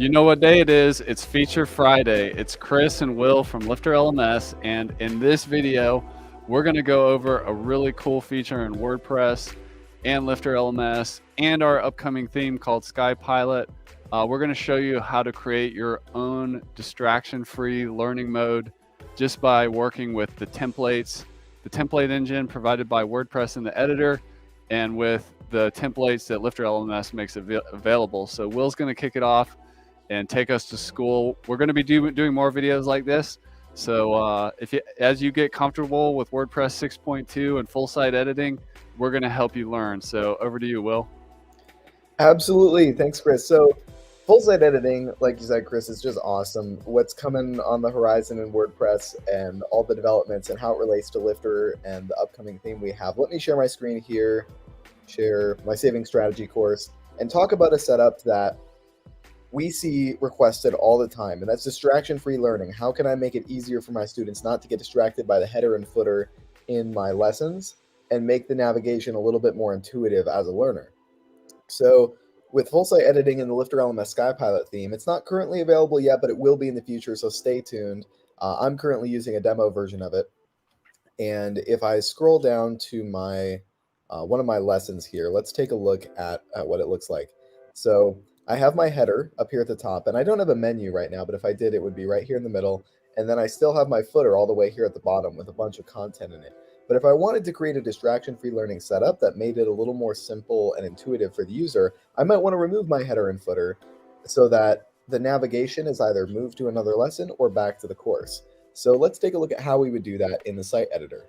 You know what day it is? It's Feature Friday. It's Chris and Will from LifterLMS, and in this video, we're going to go over a really cool feature in WordPress and LifterLMS and our upcoming theme called Sky Pilot. We're going to show you how to create your own distraction-free learning mode just by working with the templates, the template engine provided by WordPress in the editor, and with the templates that LifterLMS makes available. So Will's going to kick it off and take us to school. We're going to be doing more videos like this. So as you get comfortable with WordPress 6.2 and full site editing, we're going to help you learn. So over to you, Will. Absolutely. Thanks, Chris. So full site editing, like you said, Chris, is just awesome. What's coming on the horizon in WordPress and all the developments and how it relates to Lifter and the upcoming theme we have. Let me share my screen here, share my saving strategy course, and talk about a setup that we see requested all the time, and that's distraction-free learning. How can I make it easier for my students not to get distracted by the header and footer in my lessons and make the navigation a little bit more intuitive as a learner? So with full site editing in the LifterLMS Sky Pilot theme, it's not currently available yet, but it will be in the future, so stay tuned. I'm currently using a demo version of it. And if I scroll down to my one of my lessons here, let's take a look at what it looks like. So I have my header up here at the top, and I don't have a menu right now, but if I did, it would be right here in the middle. And then I still have my footer all the way here at the bottom with a bunch of content in it. But if I wanted to create a distraction-free learning setup that made it a little more simple and intuitive for the user, I might want to remove my header and footer so that the navigation is either moved to another lesson or back to the course. So let's take a look at how we would do that in the site editor.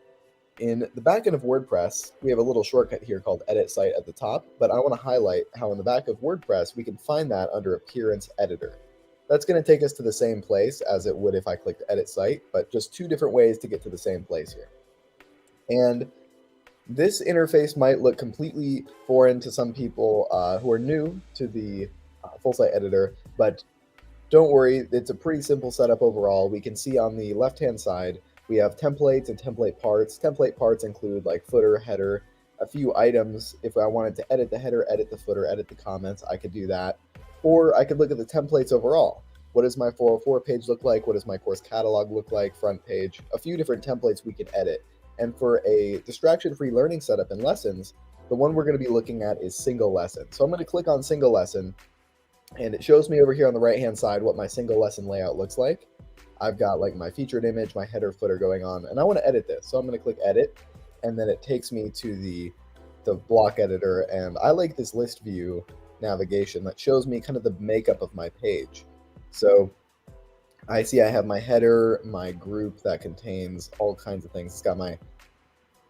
In the backend of WordPress, we have a little shortcut here called Edit Site at the top, but I want to highlight how in the back of WordPress, we can find that under Appearance Editor. That's going to take us to the same place as it would if I clicked Edit Site, but just two different ways to get to the same place here. And this interface might look completely foreign to some people who are new to the full site editor, but don't worry, it's a pretty simple setup overall. We can see on the left-hand side, we have templates and template parts. Template parts include like footer, header, a few items. If I wanted to edit the header, edit the footer, edit the comments, I could do that. Or I could look at the templates overall. What does my 404 page look like? What does my course catalog look like? Front page, a few different templates we can edit. And for a distraction-free learning setup in lessons, the one we're going to be looking at is single lesson. So I'm going to click on single lesson, and it shows me over here on the right-hand side what my single lesson layout looks like. I've got like my featured image, my header, footer going on, and I want to edit this. So I'm going to click edit, and then it takes me to the block editor. And I like this list view navigation that shows me kind of the makeup of my page. So I see I have my header, my group that contains all kinds of things. It's got my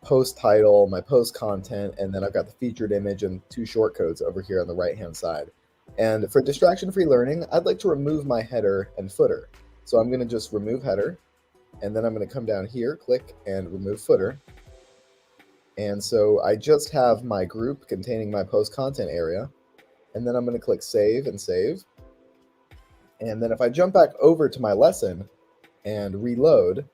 post title, my post content, and then I've got the featured image and two shortcodes over here on the right-hand side. And for distraction-free learning, I'd like to remove my header and footer. So I'm going to just remove header, and then I'm going to come down here, click, and remove footer. And so I just have my group containing my post content area, and then I'm going to click save and save. And then if I jump back over to my lesson and reload,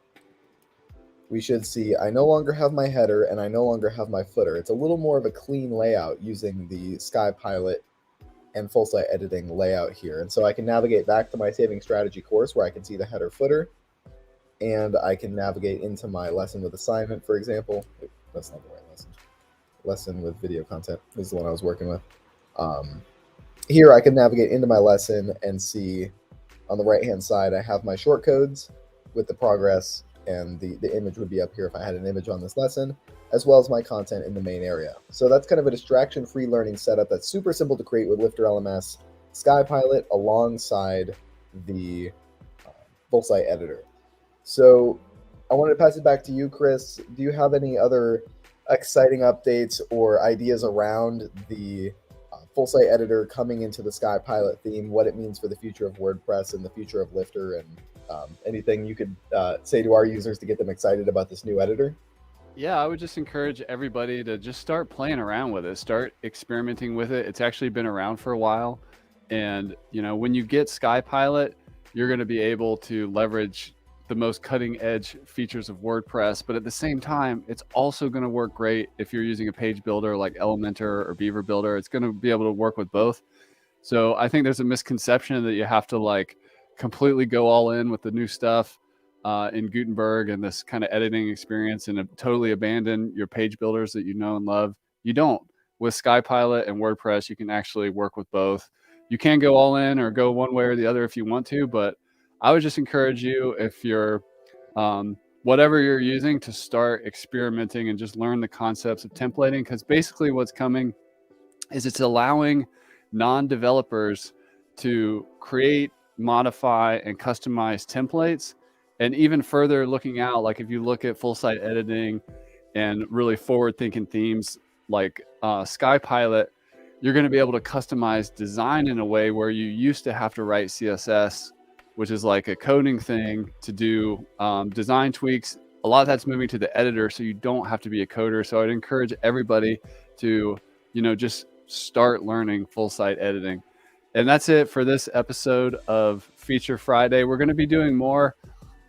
we should see I no longer have my header and I no longer have my footer. It's a little more of a clean layout using the Sky Pilot and full site editing layout here. And so I can navigate back to my saving strategy course where I can see the header footer, and I can navigate into my lesson with assignment, for example. That's not the right lesson. Lesson with video content is the one I was working with. Here I can navigate into my lesson and see on the right-hand side, I have my shortcodes with the progress, and the image would be up here if I had an image on this lesson, as well as my content in the main area. So that's kind of a distraction-free learning setup that's super simple to create with LifterLMS Sky Pilot alongside the full site editor. So I wanted to pass it back to you, Chris. Do you have any other exciting updates or ideas around the full site editor coming into the Sky Pilot theme, what it means for the future of WordPress and the future of Lifter, and anything you could say to our users to get them excited about this new editor? Yeah, I would just encourage everybody to just start playing around with it, start experimenting with it. It's actually been around for a while. And, you know, when you get Sky Pilot, you're going to be able to leverage the most cutting edge features of WordPress. But at the same time, it's also going to work great if you're using a page builder like Elementor or Beaver Builder. It's going to be able to work with both. So I think there's a misconception that you have to like completely go all in with the new stuff in Gutenberg and this kind of editing experience and totally abandon your page builders that you know and love. You don't. With SkyPilot and WordPress, you can actually work with both. You can go all in or go one way or the other if you want to, but I would just encourage you, if you're whatever you're using, to start experimenting and just learn the concepts of templating, because basically what's coming is it's allowing non-developers to create, modify, and customize templates. And even further looking out, like if you look at full site editing and really forward-thinking themes like SkyPilot, you're going to be able to customize design in a way where you used to have to write CSS, which is like a coding thing, to do design tweaks. A lot of that's moving to the editor, so you don't have to be a coder. So I'd encourage everybody to, just start learning full site editing. And that's it for this episode of Feature Friday. We're going to be doing more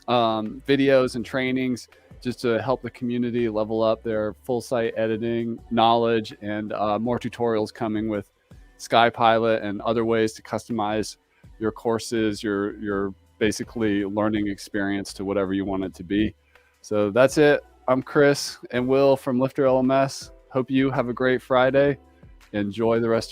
videos and trainings just to help the community level up their full site editing knowledge, and more tutorials coming with SkyPilot and other ways to customize your courses, your basically learning experience to whatever you want it to be. So that's it. I'm Chris and Will from LifterLMS. Hope you have a great Friday. Enjoy the rest